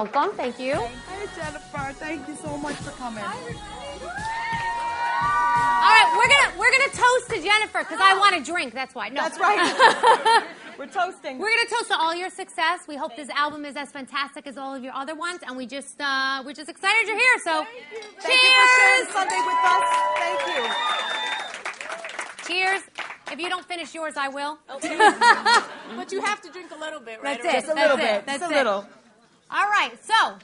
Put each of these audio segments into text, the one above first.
welcome. Thank you. Hey, Jennifer. Thank you so much for coming. All right, we're gonna toast to Jennifer because I want to drink. That's why. No. That's right. We're toasting. We're gonna toast to all your success. We hope this album is as fantastic as all of your other ones, and we're just excited you're here. So, Thank you for sharing Sunday with us. Thank you. Cheers. If you don't finish yours, I will. But you have to drink a little bit, right? That's it. Just a little bit. That's Just a it. little. All right. So,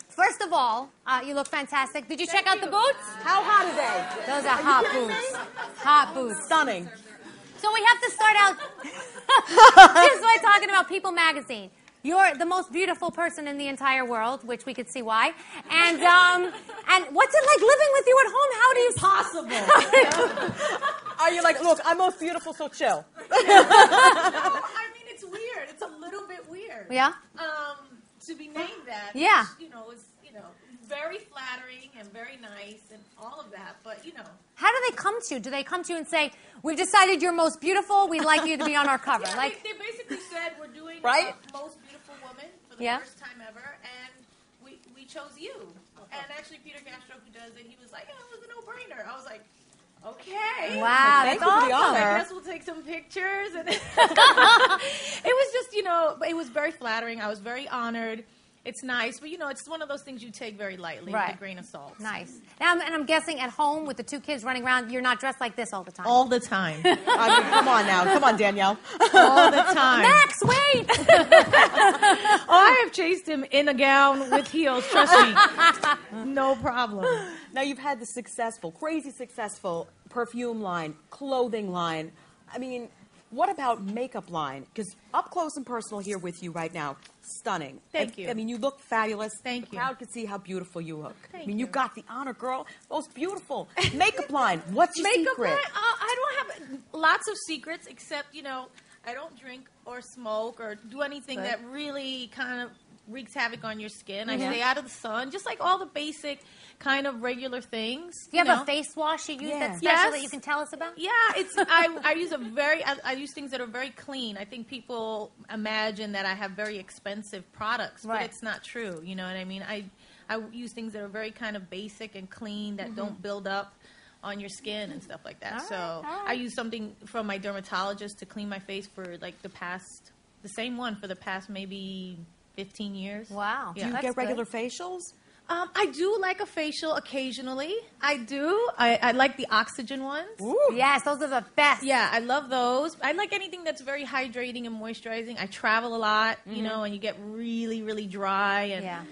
first of all, you look fantastic. Did you check out the boots? How hot are they? Those are hot boots. Hot boots. Stunning. So we have to start out just by talking about People Magazine. You're the most beautiful person in the entire world, which we could see why. And what's it like living with you at home? How do you... Impossible. Are you like, look, I'm most beautiful, so chill? I mean, it's weird. It's a little bit weird. Yeah? To be named that. Yeah. Is very flattering and very nice and all of that. But, How do they come to you? Do they come to you and say, we've decided you're most beautiful, we'd like you to be on our cover? Yeah, like, they basically said we're doing Right? Most Beautiful Woman for the first time ever, and we chose you. And actually, Peter Castro, who does it, he was like, it was a no-brainer. I was like, okay. wow, Thank that's you for the awesome. honor. I guess we'll take some pictures. And it was just, it was very flattering. I was very honored. It's nice, but it's one of those things you take very lightly with a grain of salt. Nice. Now, and I'm guessing at home with the two kids running around, you're not dressed like this all the time. All the time. I mean, come on now. Come on, Danielle. All the time. Max, wait! I have chased him in a gown with heels, trust me. No problem. Now, you've had the crazy successful perfume line, clothing line. I mean, what about makeup line? Because up close and personal here with you right now, stunning. Thank you. I mean, you look fabulous. Thank you. The crowd can see how beautiful you look. Thank I mean, you. got the honor, girl. Most beautiful. Makeup line. What's your Makeup secret? line? I don't have lots of secrets, except, I don't drink or smoke or do anything that really kind of wreaks havoc on your skin. I stay out of the sun, just like all the basic kind of regular things. Do you have a face wash you use that's special that you can tell us about? Yeah, I use I use things that are very clean. I think people imagine that I have very expensive products, but it's not true. You know what I mean? I use things that are very kind of basic and clean that don't build up on your skin and stuff like that. All right. I use something from my dermatologist to clean my face for like the same one for the past maybe 15 years. Wow. Do you get regular facials? I do like a facial occasionally. I do. I like the oxygen ones. Ooh. Yes, those are the best. Yeah, I love those. I like anything that's very hydrating and moisturizing. I travel a lot, and you get really, really dry. And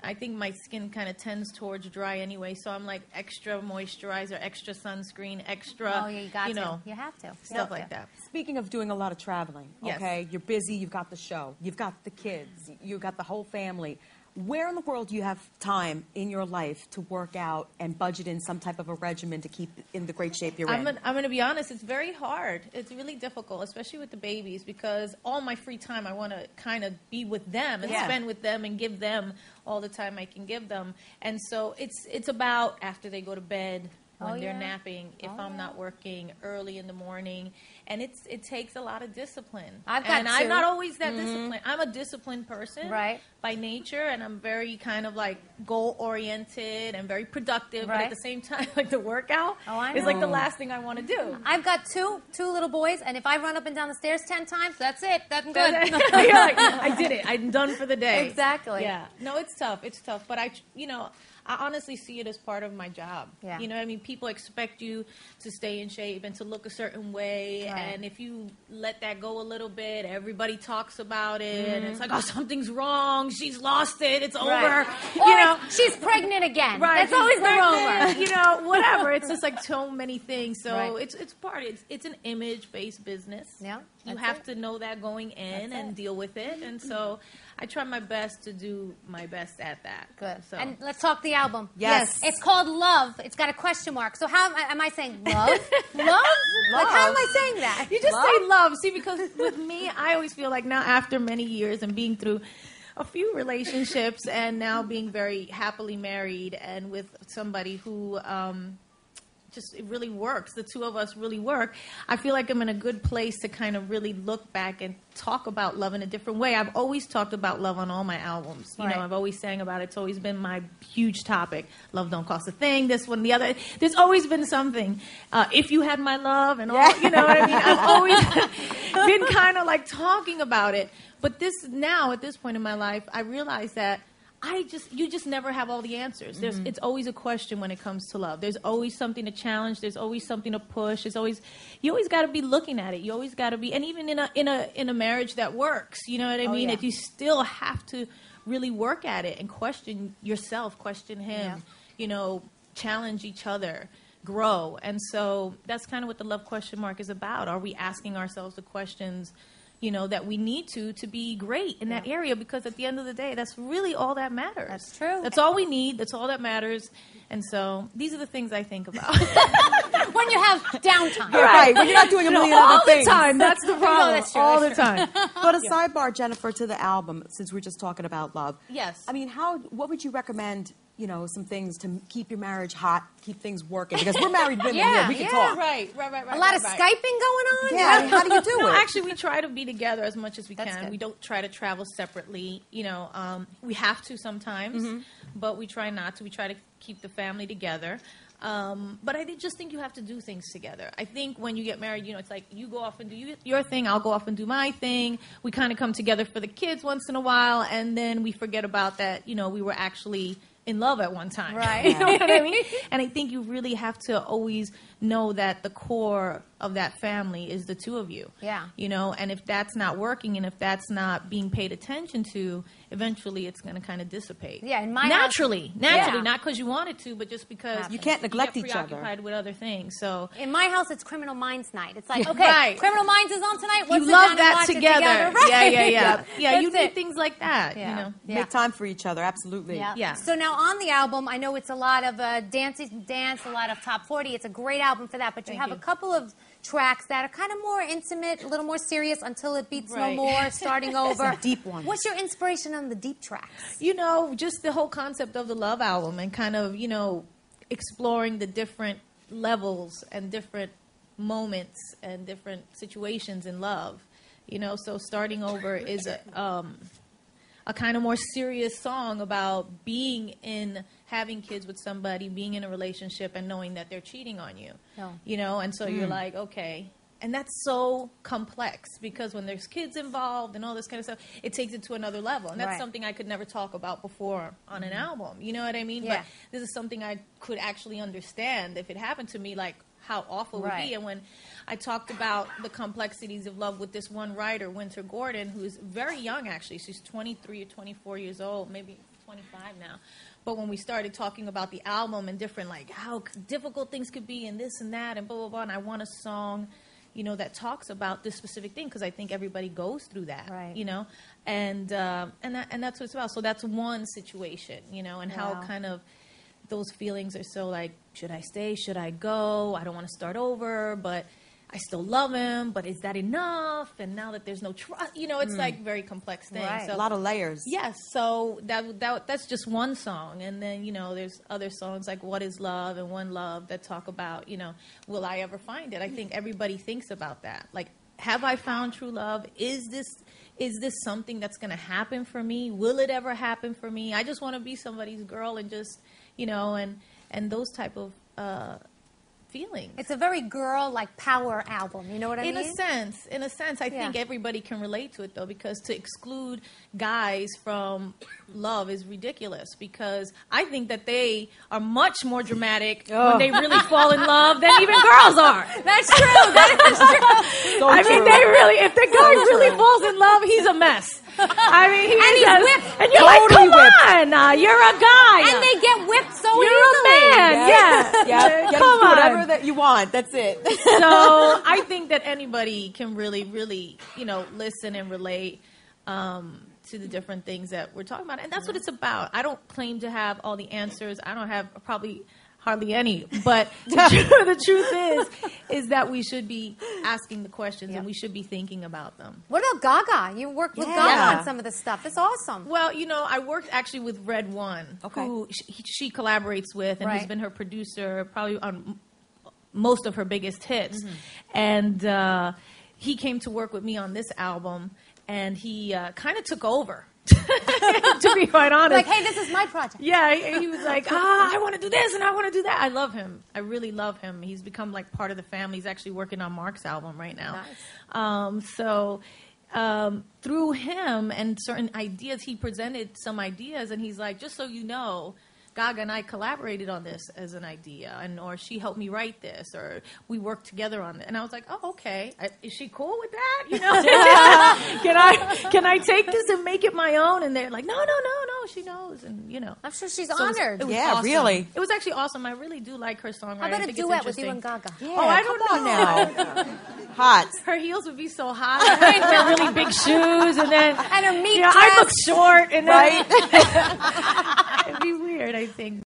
I think my skin kind of tends towards dry anyway, so I'm like extra moisturizer, extra sunscreen, extra, Oh, yeah, you got to. You have to. stuff like that. Speaking of doing a lot of traveling, okay, you're busy, you've got the show, you've got the kids, you've got the whole family. Where in the world do you have time in your life to work out and budget in some type of a regimen to keep in the great shape you're in? I'm going to be honest, it's very hard. It's really difficult, especially with the babies, because all my free time I want to kind of be with them and spend with them and give them all the time I can give them. And so it's about after they go to bed, when they're napping, if I'm not working early in the morning. And it takes a lot of discipline. I'm not always that disciplined. I'm a disciplined person by nature, and I'm very kind of like goal-oriented and very productive. But at the same time, like the workout is like the last thing I want to do. I've got two little boys, and if I run up and down the stairs 10 times, that's it. That's good. You're like, I did it. I'm done for the day. Exactly. Yeah. No, it's tough. It's tough. But I honestly see it as part of my job. Yeah. You know what I mean? People expect you to stay in shape and to look a certain way. Right. And if you let that go a little bit, everybody talks about it. And it's like, oh, something's wrong. She's lost it. It's over. Or she's pregnant again. Right. That's always the rumor. Whatever. It's just like so many things. So it's it's an image-based business. Yeah. You have to know that going in and deal with it. And so I try my best to do my best at that. Good. So. And let's talk the album. Yes. It's called Love. It's got a question mark. So how am I saying love? Love? Like, how am I saying that? You just say love. See, because with me, I always feel like now after many years and being through a few relationships and now being very happily married and with somebody who it really works. The two of us really work. I feel like I'm in a good place to kind of really look back and talk about love in a different way. I've always talked about love on all my albums. You know, I've always sang about it. It's always been my huge topic. Love don't cost a thing. This one, the other. There's always been something. If you had my love and all, you know what I mean? I've always been kind of like talking about it. But now, at this point in my life, I realize that you just never have all the answers. It's always a question when it comes to love. There's always something to challenge. There's always something to push. You always got to be looking at it. You always got to be, and even in a marriage that works, you know what I mean? If you still have to really work at it and question yourself, question him, you know, challenge each other, grow. And so that's kind of what the love question mark is about. Are we asking ourselves the questions, you know, that we need to be great in that area? Because at the end of the day, that's really all that matters. That's true. That's all we need. That's all that matters. And so these are the things I think about. When you have downtime. Right. When you're not doing a million other things. All the time. That's the problem. That's true. All the time. But a sidebar, Jennifer, to the album, since we're just talking about love. Yes. I mean, what would you recommend, you know, some things to keep your marriage hot, keep things working? Because we're married women here. We can talk. Right. A lot of Skyping going on? Yeah. I mean, how do you do No, it? actually, we try to be together as much as we That's can. good. We don't try to travel separately. You know, we have to sometimes, but we try not to. We try to keep the family together. But I just think you have to do things together. I think when you get married, you know, it's like you go off and do your thing, I'll go off and do my thing. We kind of come together for the kids once in a while, and then we forget about that, you know, we were actually in love at one time. Right. You know what I mean? And I think you really have to always know that the core of that family is the two of you. Yeah. You know, and if that's not working and if that's not being paid attention to, eventually it's going to kind of dissipate. Yeah, in my naturally, Yeah. not because you wanted to, but just because You can't neglect get each other. preoccupied with other things. So In my house, it's Criminal Minds night. It's like, okay, Right. Criminal Minds is on tonight. Let's you sit love down and that watch together. It together. Right. Yeah. Yeah, you That's need it. things like that. Yeah. You know. Yeah. Make time for each other, absolutely. Yeah. Yeah. So now on the album, I know it's a lot of dance, a lot of top 40. It's a great album for that, but you Thank have you. a couple of tracks that are kind of more intimate, a little more serious, Until It Beats No Right. More, Starting Over. Some deep ones. What's your inspiration on the deep tracks? You know, just the whole concept of the Love album and kind of, you know, exploring the different levels and different moments and different situations in love. You know, so Starting Over is a kind of more serious song about having kids with somebody, being in a relationship and knowing that they're cheating on you. No. You know, and so you're like, okay. And that's so complex because when there's kids involved and all this kind of stuff, it takes it to another level. And that's Right. something I could never talk about before on an album. You know what I mean? Yeah. But this is something I could actually understand if it happened to me, like how awful it would Right. be. And when I talked about the complexities of love with this one writer, Winter Gordon, who's very young actually. She's 23 or 24 years old, maybe 25 now. But when we started talking about the album and different, like how difficult things could be and this and that and blah, blah, blah, and I want a song, you know, that talks about this specific thing because I think everybody goes through that, Right. you know, and that's what it's about. So that's one situation, you know, and how Wow. kind of those feelings are so like, should I stay? Should I go? I don't want to start over, but I still love him. But is that enough? And now that there's no trust, you know, it's like very complex thing. Right. So, A lot of layers. yes, so that's just one song, and then you know there's other songs like "What Is Love" and "One Love" that talk about, you know, will I ever find it? I think everybody thinks about that. Like, have I found true love? Is this something that's going to happen for me? Will it ever happen for me? I just want to be somebody's girl and just, you know, and those type of feelings. It's a very girl-like power album. You know what I mean? In a sense, I think everybody can relate to it though, because to exclude guys from love is ridiculous. Because I think that they are much more dramatic when they really fall in love than even girls are. That's true. That is true. So I mean, true. they really, if the guy really falls in love, he's a mess. I mean, he's whipped. and you're like, Totally come whipped. on, you're a guy, And they get whipped so you're easily. a man, yeah. Yeah, get Come them to do on. whatever that you want. That's it. So I think that anybody can really, really, you know, listen and relate to the different things that we're talking about. And that's what it's about. I don't claim to have all the answers. I don't have probably hardly any. But the truth is that we should be asking the questions and we should be thinking about them. What about Gaga? You worked with Yeah. Gaga on some of this stuff. That's awesome. Well, you know, I worked actually with Red One, Okay. who she collaborates with and Right. who's been her producer probably on most of her biggest hits. And he came to work with me on this album, and he kind of took over. To be quite honest. Like, hey, this is my project. Yeah, he was like, I want to do this and I want to do that. I love him. I really love him. He's become like part of the family. He's actually working on Mark's album right now. Nice. Through him and certain ideas, he presented some ideas, and he's like, just so you know, Gaga and I collaborated on this as an idea, or she helped me write this, or we worked together on it. And I was like, oh, okay. Is she cool with that? You know, can I take this and make it my own? And they're like, no, she knows, and you know. I'm sure she's So honored. it was Yeah, awesome. really. It was actually awesome. I really do like her songwriting. How about I a think it's duet with you interesting. and Gaga? Yeah, Oh, I don't come on know. now. Hot. Her heels would be so high. I'd wear really big shoes, and then And her meat I'd dress. look short, and then Right? it'd be weird, I think.